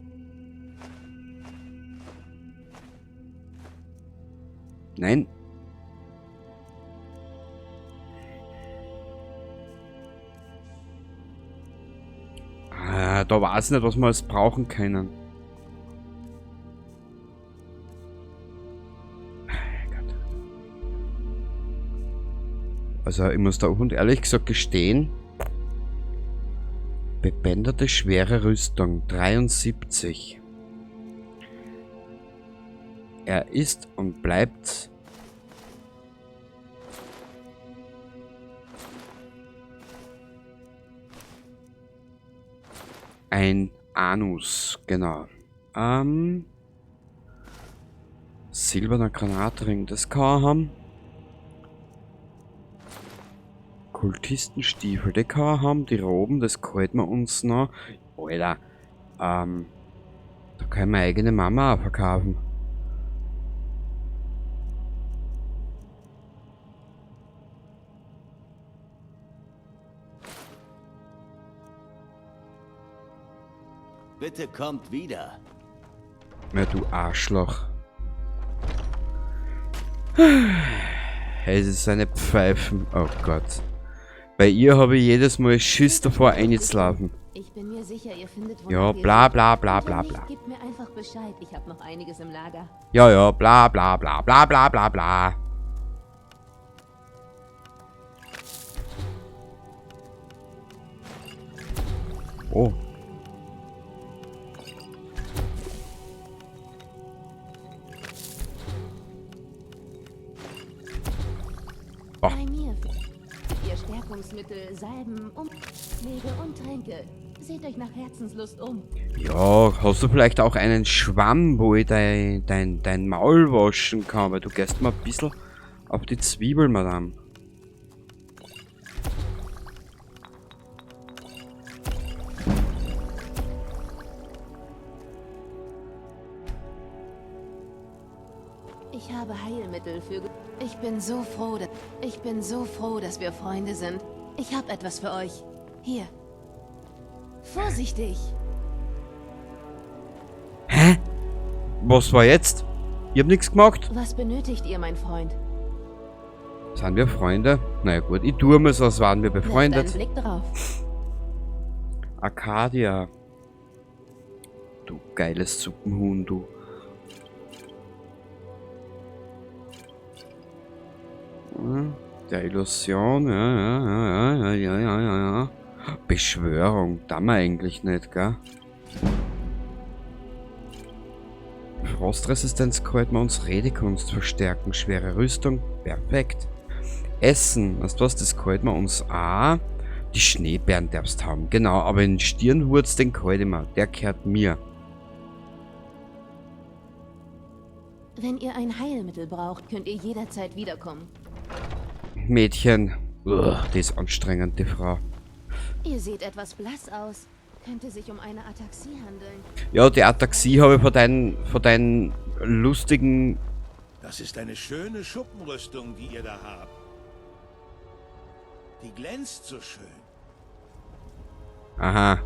Nein. Ah, da weiß ich nicht, was wir alles brauchen können. Gott. Also ich muss da auch und ehrlich gesagt gestehen, bebänderte schwere Rüstung 73. Er ist und bleibt ein Anus, genau. Silberner Granatring, das kann er haben. Kultistenstiefel, die kann er haben. Die Roben, das gehalten wir uns noch. Alter, da kann ich meine eigene Mama auch verkaufen. Bitte kommt wieder. Ja, du Arschloch. Es ist eine Pfeifen. Oh Gott. Bei ihr habe ich jedes Mal Schiss davor einzulaufen. Ich bin mir sicher, ihr findet Ja, bla bla bla bla bla. Gebt mir einfach Bescheid. Ich habe noch einiges im Lager. Ja, ja, bla bla bla bla bla bla bla. Oh. Oh. Bei mir. Ihr Stärkungsmittel, Salben, Pflege und Tränke. Seht euch nach Herzenslust um. Ja, hast du vielleicht auch einen Schwamm, wo ich dein Maul waschen kann? Weil du gehst mal ein bisschen auf die Zwiebel, Madame. Ich habe Heilmittel für... Ich bin so froh, dass wir Freunde sind. Ich habe etwas für euch. Hier. Vorsichtig. Hä? Was war jetzt? Ich hab nichts gemacht. Was benötigt ihr, mein Freund? Sind wir Freunde? Na ja, gut, ich tue mir so, als waren wir Werft befreundet. einen Blick drauf. Arcadia. Du geiles Suppenhuhn, du. Der Illusion, ja. Beschwörung, da wir eigentlich nicht, gell? Frostresistenz kann man uns Redekunst verstärken, schwere Rüstung, perfekt. Essen, weißt du was, das kann man uns auch. Die Schneebären darfst haben, genau, aber den Stirnwurz, den kann ich mir, der gehört mir. Wenn ihr ein Heilmittel braucht, könnt ihr jederzeit wiederkommen. Mädchen, die ist anstrengend, die Frau. Ihr seht etwas blass aus. Könnte sich um eine Ataxie handeln. Ja, die Ataxie habe ich von deinen lustigen... Das ist eine schöne Schuppenrüstung, die ihr da habt. Die glänzt so schön. Aha.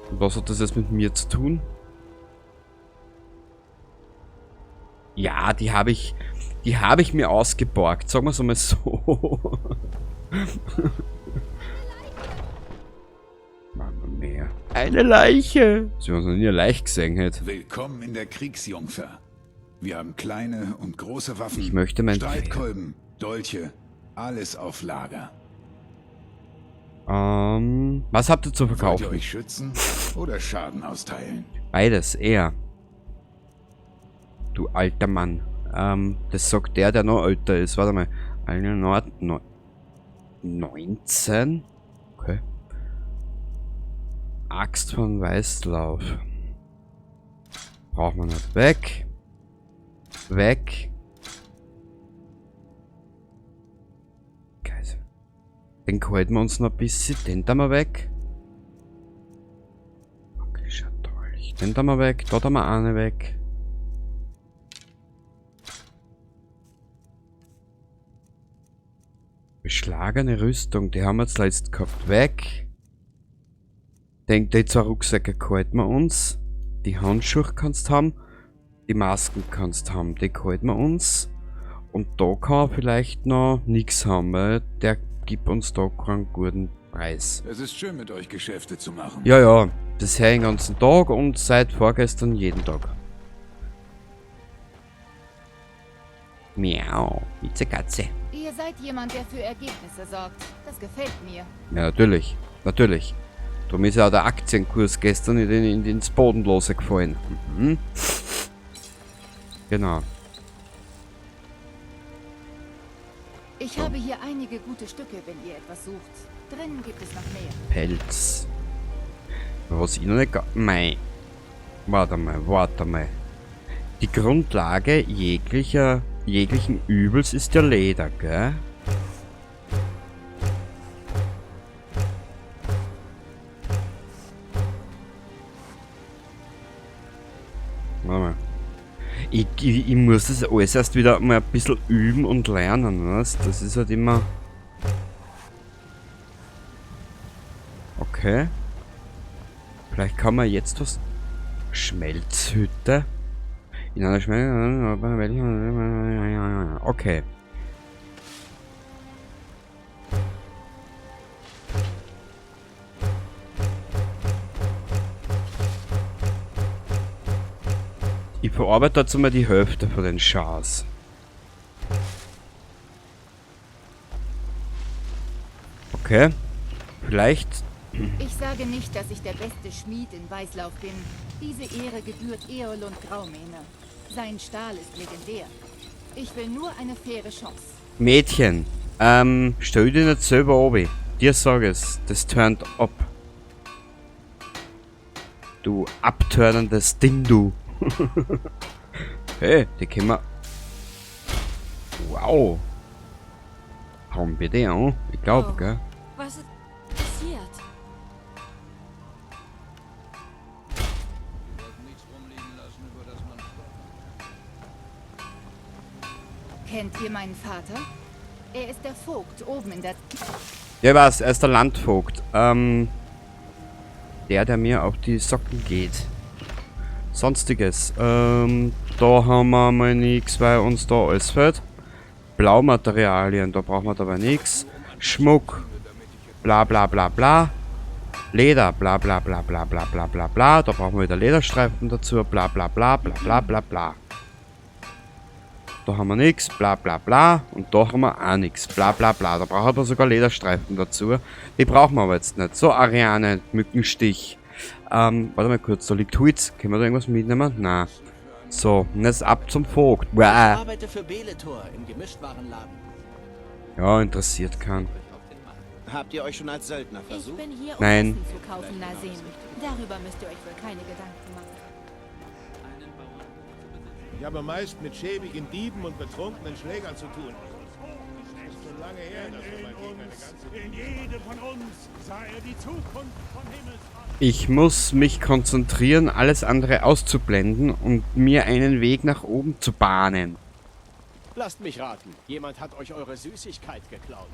Und was hat das jetzt mit mir zu tun? Ja, die habe ich mir ausgeborgt. Sagen wir es einmal so. Mama mia. Eine Leiche! Sie haben noch nie eine Leiche gesehen hätte. Willkommen in der Kriegsjungfer. Wir haben kleine und große Waffen, Ich möchte mein Streitkolben, Dolche, alles auf Lager. Was habt ihr zu Wollt ihr verkaufen? euch schützen oder Schaden austeilen? Beides, eher. Du alter Mann. Das sagt der noch älter ist. Warte mal. 19? Okay. Axt von Weißlauf. Braucht man nicht. Weg. Weg. Geil. Den halten wir uns noch ein bisschen. Den da mal weg. Okay, schaut toll. Den da mal weg. Da mal eine weg. Beschlagene Rüstung, die haben wir zuletzt gehabt. Weg. Denkt, die zwei Rucksäcke halten wir uns. Die Handschuhe kannst haben. Die Masken kannst haben. Die halten wir uns. Und da kann er vielleicht noch nichts haben, weil der gibt uns da keinen guten Preis. Es ist schön, mit euch Geschäfte zu machen. Ja, ja, bisher den ganzen Tag und seit vorgestern jeden Tag. Miau, Katze. Ihr seid jemand, der für Ergebnisse sorgt. Das gefällt mir. Ja, natürlich. Natürlich. Darum ist ja auch der Aktienkurs gestern ins Bodenlose gefallen. Mhm. Genau. Ich habe hier einige gute Stücke, wenn ihr etwas sucht. Drinnen gibt es noch mehr. Pelz. Was ich noch nicht... Mei. Warte mal. Die Grundlage jeglichen Übels ist ja Leder, gell? Warte mal. Ich muss das alles erst wieder mal ein bisschen üben und lernen, weißt? Das ist halt immer... Okay. Vielleicht kann man jetzt was... Schmelzhütte? In einer Schmelzhütte... Okay. Ich verarbeite dazu mal die Hälfte von den Schars. Okay. Vielleicht... Ich sage nicht, dass ich der beste Schmied in Weißlauf bin. Diese Ehre gebührt Eolund Graumähne. Sein Stahl ist legendär. Ich will nur eine faire Chance. Mädchen, stell dich nicht selber obi. Dir sag es, das turnt ab. Du abturnendes Ding, du. Hey, die können wir... Wow. Hauen wir die an? Ich glaube, gell? Was ist passiert? Kennt ihr meinen Vater? Er ist der Vogt oben in der... Ja, was? Er ist der Landvogt. Der mir auf die Socken geht. Sonstiges. Da haben wir mal nichts, weil uns da alles fehlt. Blaumaterialien, da brauchen wir dabei nichts. Schmuck. Bla bla bla bla. Leder. Bla bla bla bla bla bla bla bla. Da brauchen wir wieder Lederstreifen dazu. Bla bla bla bla bla bla bla. Da haben wir nichts, bla bla bla. Und da haben wir auch nichts, bla bla bla. Da brauchen wir sogar Lederstreifen dazu. Die brauchen wir aber jetzt nicht. So, Ariane, Mückenstich. Warte mal kurz, da liegt Holz. Können wir da irgendwas mitnehmen? Nein. So, und jetzt ab zum Vogt. Ich arbeite für Beletor im Gemischtwarenladen. Ja, interessiert keinen. Habt ihr euch schon als Söldner Ich versucht? bin hier, um Nein. Essen zu kaufen, Nasim. Darüber müsst ihr euch wohl keine Gedanken machen. Ich habe meist mit schäbigen Dieben und betrunkenen Schlägern zu tun. Es ist schon lange her, dass wir mal gegen eine ganze... In jedem von uns sah er die Zukunft von Himmelsrand. Ich muss mich konzentrieren, alles andere auszublenden und mir einen Weg nach oben zu bahnen. Lasst mich raten. Jemand hat euch eure Süßigkeit geklaut.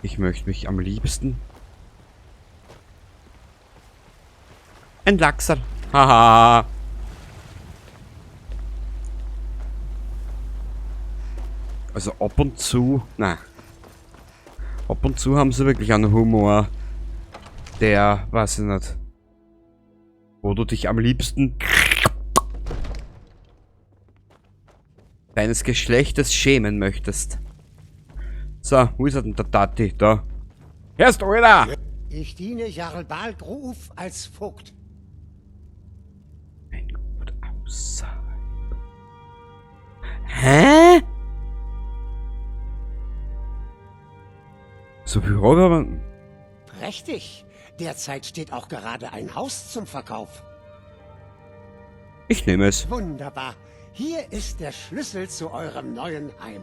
Ich möchte mich am liebsten... Ein Lachserl. Haha. Also ab und zu... Nein. Ab und zu haben sie wirklich einen Humor. Der, weiß ich nicht. Wo du dich am liebsten... deines Geschlechtes schämen möchtest. So, wo ist er denn, der Tati? Da. Erst, Alter! Ich diene Jarl Balgruf als Vogt. Ein Gut außerhalb. Hä? So viel Rolle, aber... Prächtig. Derzeit steht auch gerade ein Haus zum Verkauf. Ich nehme es. Wunderbar. Hier ist der Schlüssel zu eurem neuen Heim.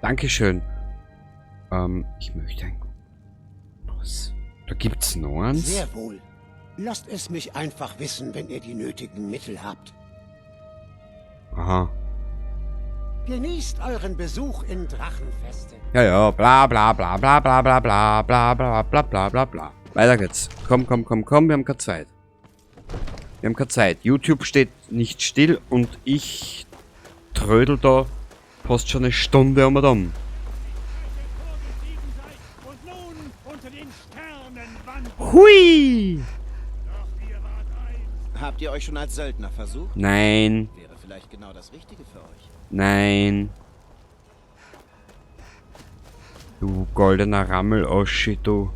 Dankeschön. Ich möchte ein... Was? Da gibt's noch eins? Sehr wohl. Lasst es mich einfach wissen, wenn ihr die nötigen Mittel habt. Aha. Genießt euren Besuch in Drachenfeste. Ja, ja, bla bla bla bla bla bla bla bla bla bla bla bla bla. Weiter geht's. Komm, wir haben keine Zeit. Wir haben keine Zeit. YouTube steht nicht still und ich trödel da fast schon eine Stunde um und um. Hui! Habt ihr euch schon als Söldner versucht? Nein. Wäre vielleicht genau das Richtige für euch. Nein. Du goldener Rammel-Oschi, du.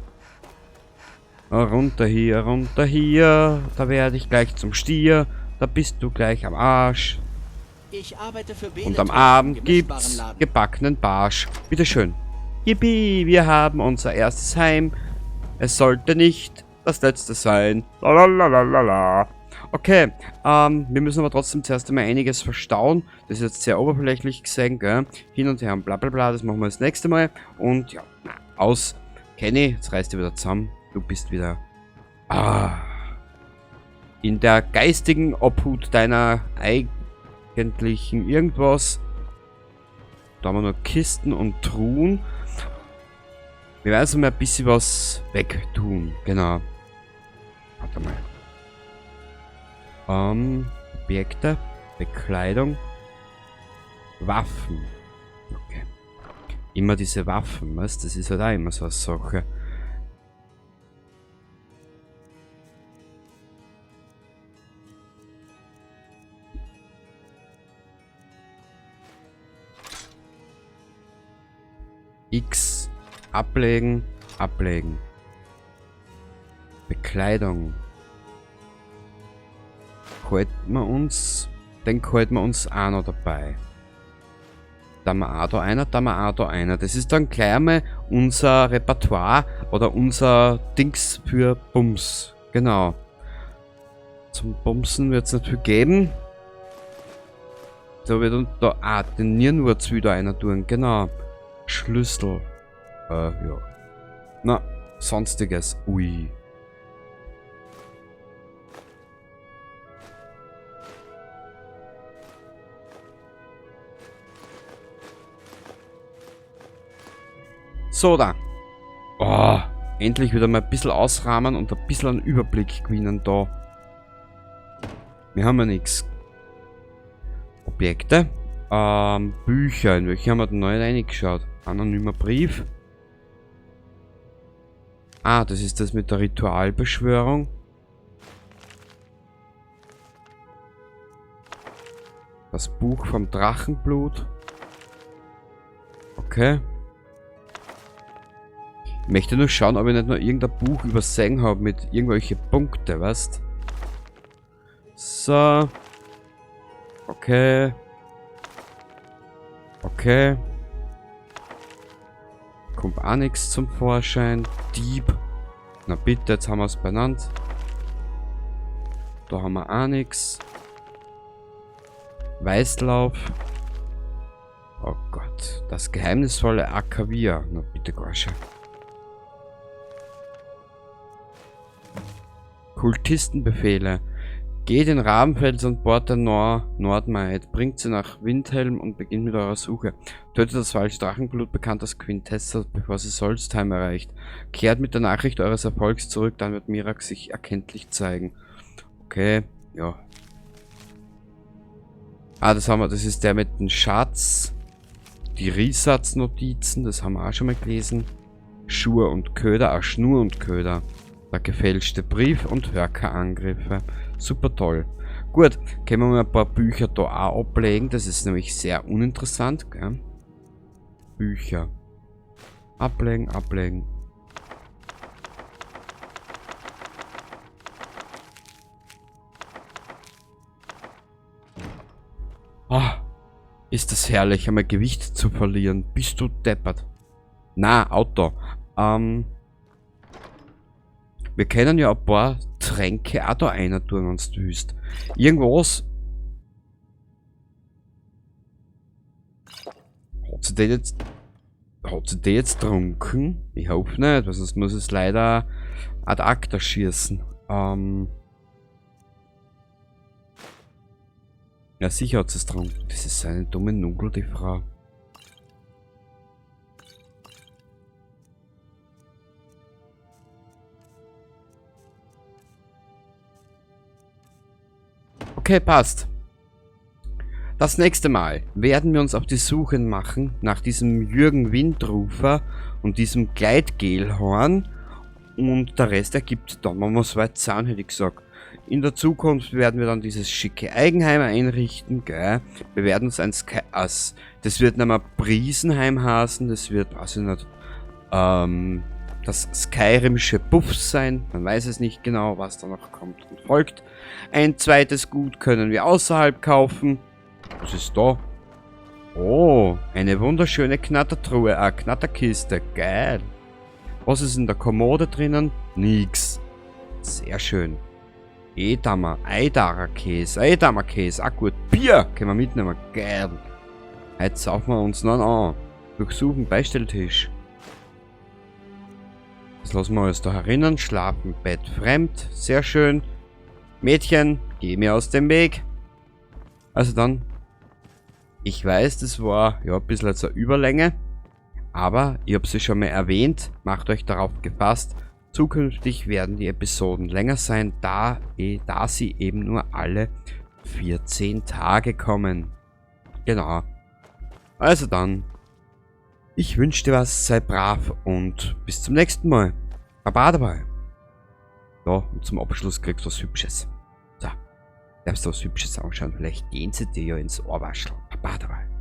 Runter hier, da werde ich gleich zum Stier, da bist du gleich am Arsch. Ich arbeite für Und Beeletor am im Abend gemischtwaren gibt's Laden. gebackenen Barsch. Bitteschön. Yippie, wir haben unser erstes Heim. Es sollte nicht das letzte sein. Lalalala. Okay, wir müssen aber trotzdem zuerst einmal einiges verstauen. Das ist jetzt sehr oberflächlich gesehen, gell? Hin und her und bla bla bla, das machen wir das nächste Mal. Und ja, aus. Kenny, jetzt reißt du wieder zusammen. Du bist wieder in der geistigen Obhut deiner eigentlichen irgendwas. Da haben wir noch Kisten und Truhen. Wir werden also mal ein bisschen was wegtun. Genau. Warte mal. Objekte, Bekleidung, Waffen. Okay. Immer diese Waffen, weißt du? Das ist halt auch immer so eine Sache. X. Ablegen, ablegen. Bekleidung. Halten wir uns, den halten wir uns auch noch dabei. Da haben wir auch da einer, da haben wir auch da einer. Das ist dann gleich einmal unser Repertoire oder unser Dings für Bums. Genau. Zum Bumsen wird es nicht viel geben. Da wird uns da, den Nierenwurz wieder einer tun, genau. Schlüssel. Ja. Na, sonstiges. Ui. So da. Oh, endlich wieder mal ein bisschen ausrahmen und ein bisschen einen Überblick gewinnen da. Wir haben ja nichts. Objekte. Bücher. In welche haben wir denn neu reingeschaut? Anonymer Brief. Das ist das mit der Ritualbeschwörung. Das Buch vom Drachenblut. Okay. Ich möchte nur schauen, ob ich nicht noch irgendein Buch übersehen habe mit irgendwelchen Punkten, weißt? So. Okay. Okay. Kommt auch nichts zum Vorschein. Dieb. Na bitte, jetzt haben wir es benannt. Da haben wir auch nichts. Weißlauf. Oh Gott. Das geheimnisvolle Akavir. Na bitte, Gorsche. Kultistenbefehle. Geht in Rabenfels an Bord der Nordmaid, bringt sie nach Windhelm und beginnt mit eurer Suche. Tötet das falsche Drachenblut, bekannt als Quintessa, bevor sie Solstheim erreicht. Kehrt mit der Nachricht eures Erfolgs zurück, dann wird Mirak sich erkenntlich zeigen. Okay, ja. Das haben wir, das ist der mit dem Schatz. Die Risatznotizen, das haben wir auch schon mal gelesen. Schnur und Köder. Der gefälschte Brief und Hörkerangriffe. Super toll. Gut, können wir mal ein paar Bücher da auch ablegen. Das ist nämlich sehr uninteressant. Gell? Bücher. Ablegen, ablegen. Ist das herrlich, einmal Gewicht zu verlieren. Bist du deppert? Na, Auto. Wir können ja ein paar Tränke auch da rein tun, wenn du willst. Irgendwas. Hat sie den jetzt getrunken? Ich hoffe nicht, weil sonst muss es leider ad acta schießen. Ja, sicher hat sie es getrunken. Das ist eine dumme Nudel, die Frau. Okay, passt. Das nächste Mal werden wir uns auf die Suche machen nach diesem Jürgen Windrufer und diesem Gleitgelhorn. Und der Rest ergibt dann, wenn wir so weit sind, hätte ich gesagt. In der Zukunft werden wir dann dieses schicke Eigenheim einrichten, gell? Wir werden uns ein das wird nicht mehr Briesenheim heißen, das wird, weiß ich nicht, das Skyrimsche Puff sein. Man weiß es nicht genau, was da noch kommt und folgt. Ein zweites Gut können wir außerhalb kaufen. Was ist da? Oh, eine wunderschöne Knattertruhe, Knatterkiste, geil. Was ist in der Kommode drinnen? Nix. Sehr schön. Eidamer Käse, gut. Bier können wir mitnehmen, geil. Heute saufen wir uns noch an. Durchsuchen Beistelltisch. Das lassen wir uns da herinnen. Schlafen, Bett fremd, sehr schön. Mädchen, geh mir aus dem Weg. Also dann, ich weiß, das war ja ein bisschen eine Überlänge. Aber, ich habe es schon mal erwähnt, macht euch darauf gefasst, zukünftig werden die Episoden länger sein, da sie eben nur alle 14 Tage kommen. Genau. Also dann, ich wünsche dir was, sei brav und bis zum nächsten Mal. Baba dabei. Ja, und zum Abschluss kriegst du was Hübsches. So, darfst du was Hübsches anschauen, vielleicht gehen sie dir ja ins Ohrwaschel. Baba dabei.